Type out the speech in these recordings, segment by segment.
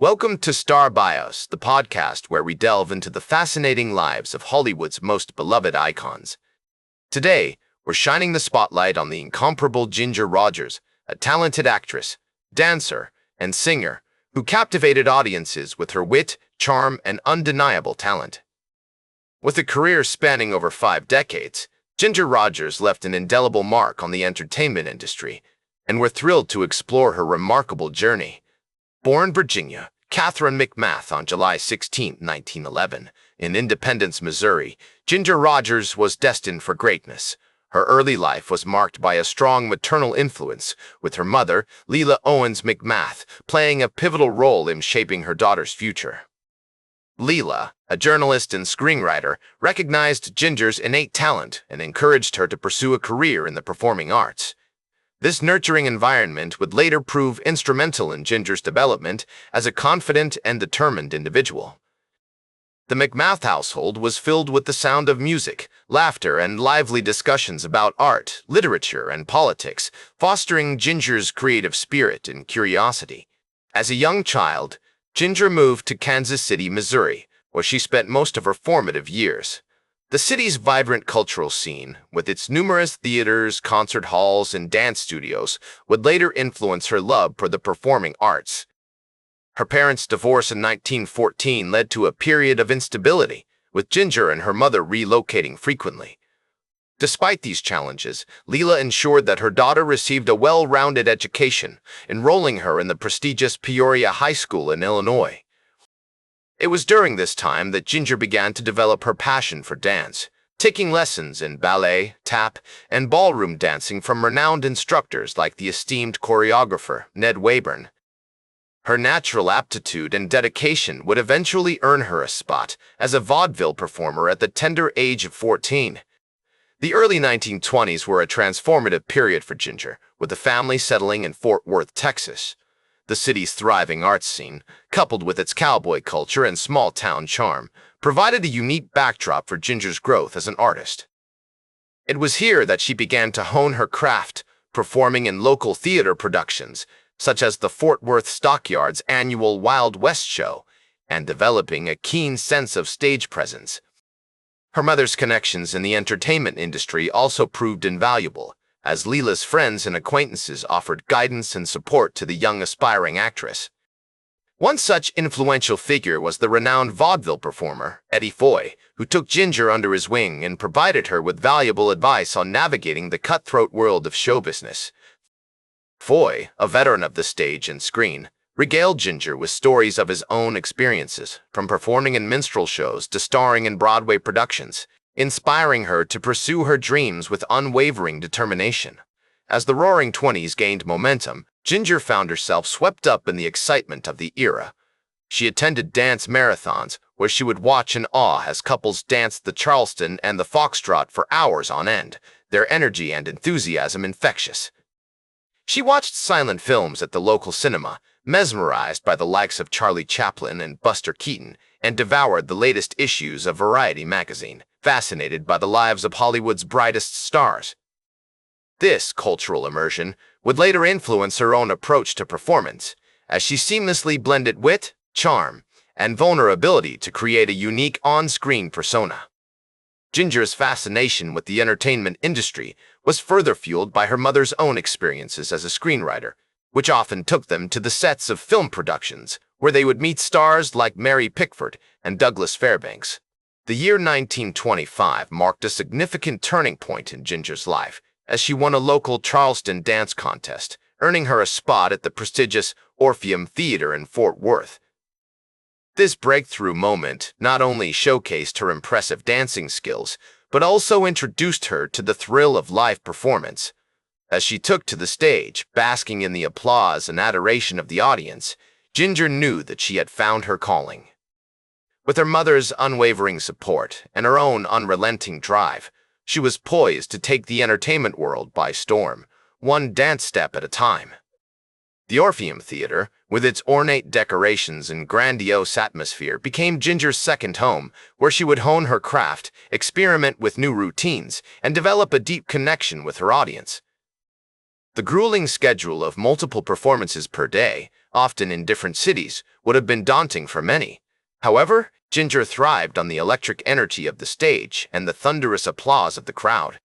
Welcome to Star Bios, the podcast where we delve into the fascinating lives of Hollywood's most beloved icons. Today, we're shining the spotlight on the incomparable Ginger Rogers, a talented actress, dancer, and singer who captivated audiences with her wit, charm, and undeniable talent. With a career spanning over 5 decades, Ginger Rogers left an indelible mark on the entertainment industry, and we're thrilled to explore her remarkable journey. Born Virginia, Catherine McMath on July 16, 1911, in Independence, Missouri, Ginger Rogers was destined for greatness. Her early life was marked by a strong maternal influence, with her mother, Lela McMath, playing a pivotal role in shaping her daughter's future. Lela, a journalist and screenwriter, recognized Ginger's innate talent and encouraged her to pursue a career in the performing arts. This nurturing environment would later prove instrumental in Ginger's development as a confident and determined individual. The McMath household was filled with the sound of music, laughter, and lively discussions about art, literature, and politics, fostering Ginger's creative spirit and curiosity. As a young child, Ginger moved to Kansas City, Missouri, where she spent most of her formative years. The city's vibrant cultural scene, with its numerous theaters, concert halls, and dance studios, would later influence her love for the performing arts. Her parents' divorce in 1914 led to a period of instability, with Ginger and her mother relocating frequently. Despite these challenges, Lela ensured that her daughter received a well-rounded education, enrolling her in the prestigious Peoria High School in Illinois. It was during this time that Ginger began to develop her passion for dance, taking lessons in ballet, tap, and ballroom dancing from renowned instructors like the esteemed choreographer Ned Wayburn. Her natural aptitude and dedication would eventually earn her a spot as a vaudeville performer at the tender age of 14. The early 1920s were a transformative period for Ginger, with the family settling in Fort Worth, Texas. The city's thriving arts scene, coupled with its cowboy culture and small-town charm, provided a unique backdrop for Ginger's growth as an artist. It was here that she began to hone her craft, performing in local theater productions, such as the Fort Worth Stockyards' annual Wild West show, and developing a keen sense of stage presence. Her mother's connections in the entertainment industry also proved invaluable, as Lela's friends and acquaintances offered guidance and support to the young aspiring actress. One such influential figure was the renowned vaudeville performer, Eddie Foy, who took Ginger under his wing and provided her with valuable advice on navigating the cutthroat world of show business. Foy, a veteran of the stage and screen, regaled Ginger with stories of his own experiences, from performing in minstrel shows to starring in Broadway productions, inspiring her to pursue her dreams with unwavering determination. As the Roaring Twenties gained momentum, Ginger found herself swept up in the excitement of the era. She attended dance marathons, where she would watch in awe as couples danced the Charleston and the Foxtrot for hours on end, their energy and enthusiasm infectious. She watched silent films at the local cinema, mesmerized by the likes of Charlie Chaplin and Buster Keaton, and devoured the latest issues of Variety magazine, fascinated by the lives of Hollywood's brightest stars. This cultural immersion would later influence her own approach to performance, as she seamlessly blended wit, charm, and vulnerability to create a unique on-screen persona. Ginger's fascination with the entertainment industry was further fueled by her mother's own experiences as a screenwriter, which often took them to the sets of film productions, where they would meet stars like Mary Pickford and Douglas Fairbanks. The year 1925 marked a significant turning point in Ginger's life, as she won a local Charleston dance contest, earning her a spot at the prestigious Orpheum Theater in Fort Worth. This breakthrough moment not only showcased her impressive dancing skills, but also introduced her to the thrill of live performance. As she took to the stage, basking in the applause and adoration of the audience, Ginger knew that she had found her calling. With her mother's unwavering support and her own unrelenting drive, she was poised to take the entertainment world by storm, one dance step at a time. The Orpheum Theater, with its ornate decorations and grandiose atmosphere, became Ginger's second home, where she would hone her craft, experiment with new routines, and develop a deep connection with her audience. The grueling schedule of multiple performances per day, often in different cities, would have been daunting for many. However, Ginger thrived on the electric energy of the stage and the thunderous applause of the crowd.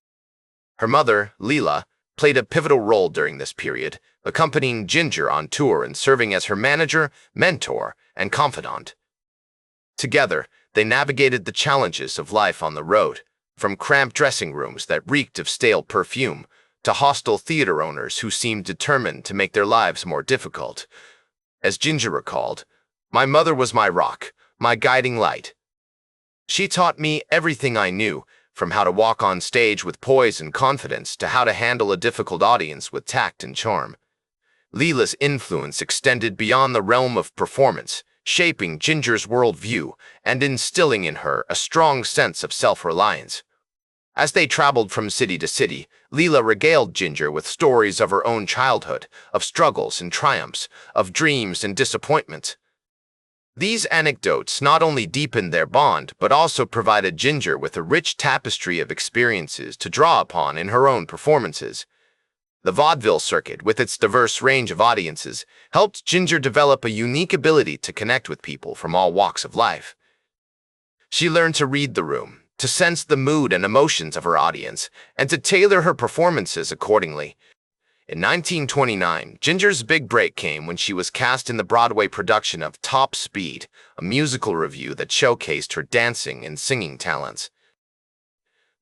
Her mother, Lela, played a pivotal role during this period, accompanying Ginger on tour and serving as her manager, mentor, and confidant. Together, they navigated the challenges of life on the road, from cramped dressing rooms that reeked of stale perfume to hostile theater owners who seemed determined to make their lives more difficult. As Ginger recalled, "My mother was my rock, my guiding light. She taught me everything I knew, from how to walk on stage with poise and confidence to how to handle a difficult audience with tact and charm." Lela's influence extended beyond the realm of performance, shaping Ginger's worldview and instilling in her a strong sense of self-reliance. As they traveled from city to city, Lela regaled Ginger with stories of her own childhood, of struggles and triumphs, of dreams and disappointments. These anecdotes not only deepened their bond, but also provided Ginger with a rich tapestry of experiences to draw upon in her own performances. The vaudeville circuit, with its diverse range of audiences, helped Ginger develop a unique ability to connect with people from all walks of life. She learned to read the room, to sense the mood and emotions of her audience, and to tailor her performances accordingly. In 1929, Ginger's big break came when she was cast in the Broadway production of Top Speed, a musical revue that showcased her dancing and singing talents.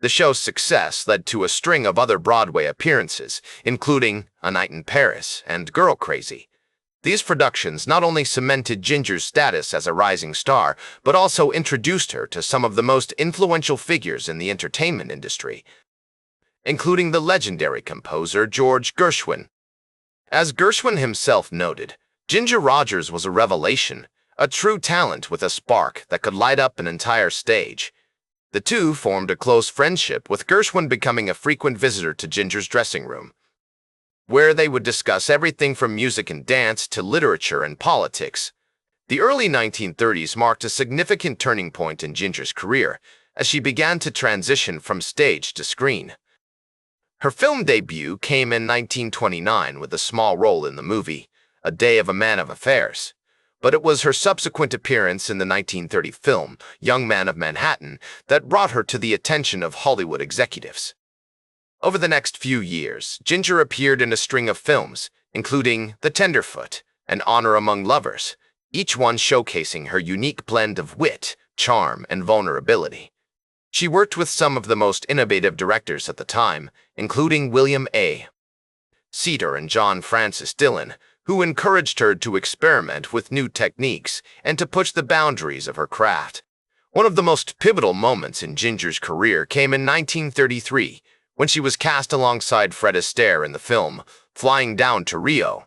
The show's success led to a string of other Broadway appearances, including A Night in Paris and Girl Crazy. These productions not only cemented Ginger's status as a rising star, but also introduced her to some of the most influential figures in the entertainment industry, including the legendary composer George Gershwin. As Gershwin himself noted, Ginger Rogers was a revelation, a true talent with a spark that could light up an entire stage. The two formed a close friendship, with Gershwin becoming a frequent visitor to Ginger's dressing room, where they would discuss everything from music and dance to literature and politics. The early 1930s marked a significant turning point in Ginger's career, as she began to transition from stage to screen. Her film debut came in 1929 with a small role in the movie A Day of a Man of Affairs, but it was her subsequent appearance in the 1930 film Young Man of Manhattan that brought her to the attention of Hollywood executives. Over the next few years, Ginger appeared in a string of films, including The Tenderfoot and Honor Among Lovers, each one showcasing her unique blend of wit, charm, and vulnerability. She worked with some of the most innovative directors at the time, including William A. Cedar and John Francis Dillon, who encouraged her to experiment with new techniques and to push the boundaries of her craft. One of the most pivotal moments in Ginger's career came in 1933, when she was cast alongside Fred Astaire in the film Flying Down to Rio.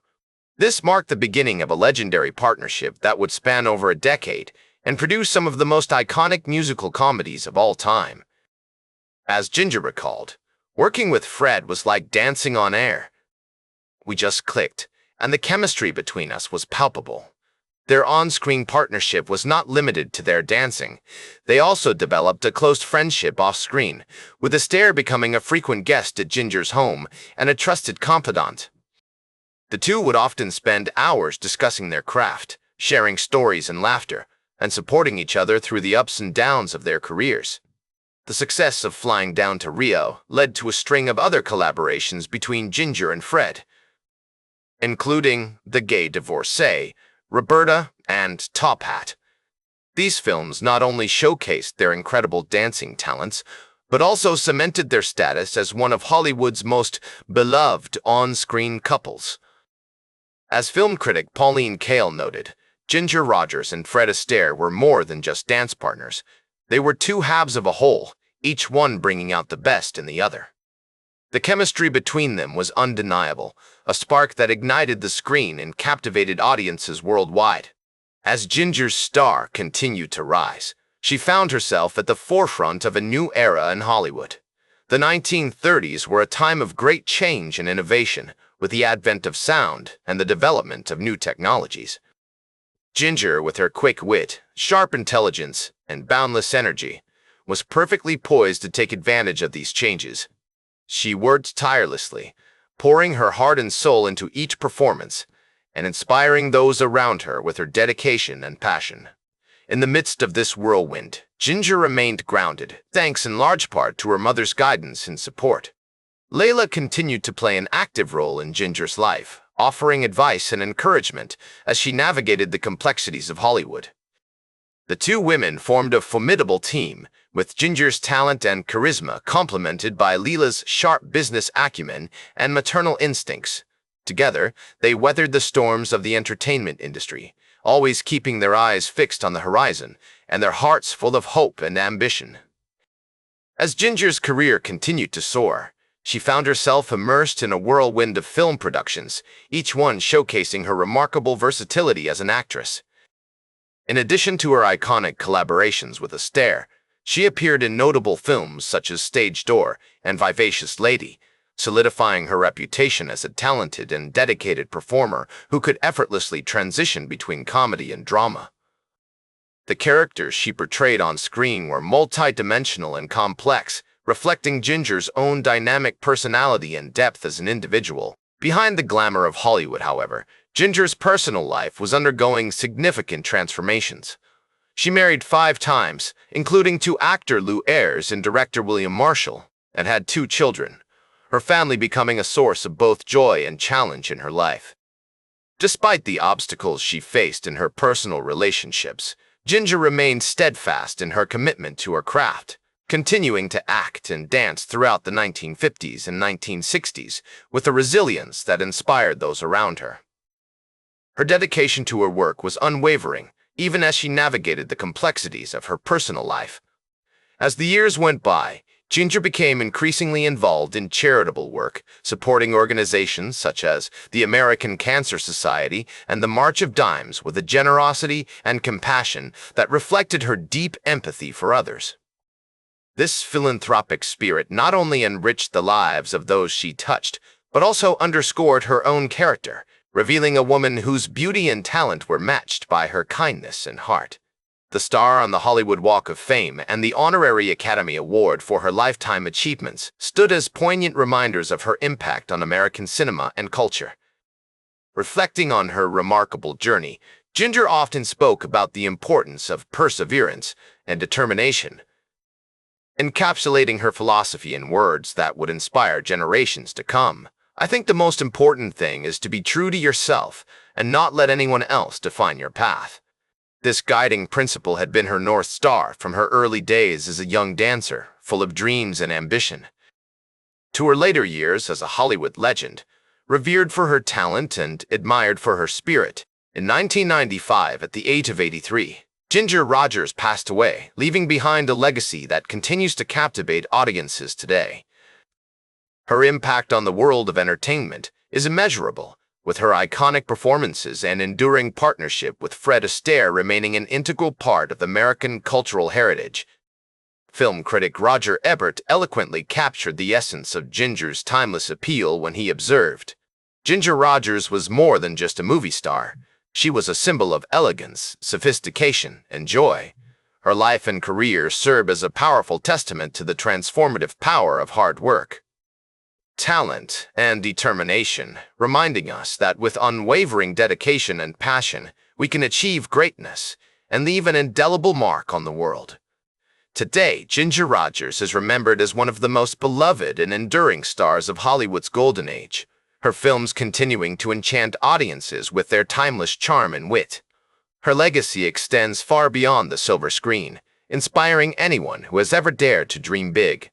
This marked the beginning of a legendary partnership that would span over a decade and produce some of the most iconic musical comedies of all time. As Ginger recalled, "Working with Fred was like dancing on air. We just clicked, and the chemistry between us was palpable." Their on-screen partnership was not limited to their dancing. They also developed a close friendship off-screen, with Astaire becoming a frequent guest at Ginger's home and a trusted confidant. The two would often spend hours discussing their craft, sharing stories and laughter, and supporting each other through the ups and downs of their careers. The success of Flying Down to Rio led to a string of other collaborations between Ginger and Fred, including The Gay Divorcee, Roberta, and Top Hat. These films not only showcased their incredible dancing talents, but also cemented their status as one of Hollywood's most beloved on-screen couples. As film critic Pauline Kael noted, Ginger Rogers and Fred Astaire were more than just dance partners. They were two halves of a whole, each one bringing out the best in the other. The chemistry between them was undeniable, a spark that ignited the screen and captivated audiences worldwide. As Ginger's star continued to rise, she found herself at the forefront of a new era in Hollywood. The 1930s were a time of great change and innovation, with the advent of sound and the development of new technologies. Ginger, with her quick wit, sharp intelligence, and boundless energy, was perfectly poised to take advantage of these changes. She worked tirelessly, pouring her heart and soul into each performance, and inspiring those around her with her dedication and passion. In the midst of this whirlwind, Ginger remained grounded, thanks in large part to her mother's guidance and support. Lela continued to play an active role in Ginger's life, offering advice and encouragement as she navigated the complexities of Hollywood. The two women formed a formidable team, with Ginger's talent and charisma complemented by Lela's sharp business acumen and maternal instincts. Together, they weathered the storms of the entertainment industry, always keeping their eyes fixed on the horizon and their hearts full of hope and ambition. As Ginger's career continued to soar, she found herself immersed in a whirlwind of film productions, each one showcasing her remarkable versatility as an actress. In addition to her iconic collaborations with Astaire, she appeared in notable films such as Stage Door and Vivacious Lady, solidifying her reputation as a talented and dedicated performer who could effortlessly transition between comedy and drama. The characters she portrayed on screen were multidimensional and complex, reflecting Ginger's own dynamic personality and depth as an individual. Behind the glamour of Hollywood, however, Ginger's personal life was undergoing significant transformations. She married 5 times, including to actor Lou Ayres and director William Marshall, and had 2 children, her family becoming a source of both joy and challenge in her life. Despite the obstacles she faced in her personal relationships, Ginger remained steadfast in her commitment to her craft, continuing to act and dance throughout the 1950s and 1960s with a resilience that inspired those around her. Her dedication to her work was unwavering, even as she navigated the complexities of her personal life. As the years went by, Ginger became increasingly involved in charitable work, supporting organizations such as the American Cancer Society and the March of Dimes with a generosity and compassion that reflected her deep empathy for others. This philanthropic spirit not only enriched the lives of those she touched, but also underscored her own character, revealing a woman whose beauty and talent were matched by her kindness and heart. The star on the Hollywood Walk of Fame and the Honorary Academy Award for her lifetime achievements stood as poignant reminders of her impact on American cinema and culture. Reflecting on her remarkable journey, Ginger often spoke about the importance of perseverance and determination, encapsulating her philosophy in words that would inspire generations to come. I think the most important thing is to be true to yourself and not let anyone else define your path. This guiding principle had been her North Star from her early days as a young dancer, full of dreams and ambition. To her later years as a Hollywood legend, revered for her talent and admired for her spirit, in 1995, at the age of 83, Ginger Rogers passed away, leaving behind a legacy that continues to captivate audiences today. Her impact on the world of entertainment is immeasurable, with her iconic performances and enduring partnership with Fred Astaire remaining an integral part of American cultural heritage. Film critic Roger Ebert eloquently captured the essence of Ginger's timeless appeal when he observed, "Ginger Rogers was more than just a movie star. She was a symbol of elegance, sophistication, and joy. Her life and career serve as a powerful testament to the transformative power of hard work, talent, and determination, reminding us that with unwavering dedication and passion, we can achieve greatness and leave an indelible mark on the world." Today, Ginger Rogers is remembered as one of the most beloved and enduring stars of Hollywood's golden age, her films continuing to enchant audiences with their timeless charm and wit. Her legacy extends far beyond the silver screen, inspiring anyone who has ever dared to dream big.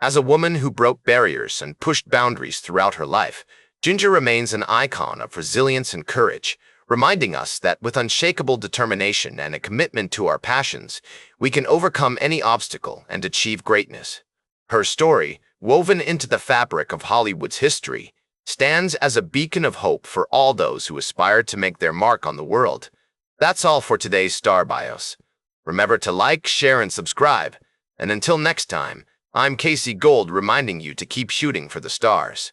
As a woman who broke barriers and pushed boundaries throughout her life, Ginger remains an icon of resilience and courage, reminding us that with unshakable determination and a commitment to our passions, we can overcome any obstacle and achieve greatness. Her story, woven into the fabric of Hollywood's history, stands as a beacon of hope for all those who aspire to make their mark on the world. That's all for today's Star Bios. Remember to like, share, and subscribe. And until next time, I'm Casey Gold reminding you to keep shooting for the stars.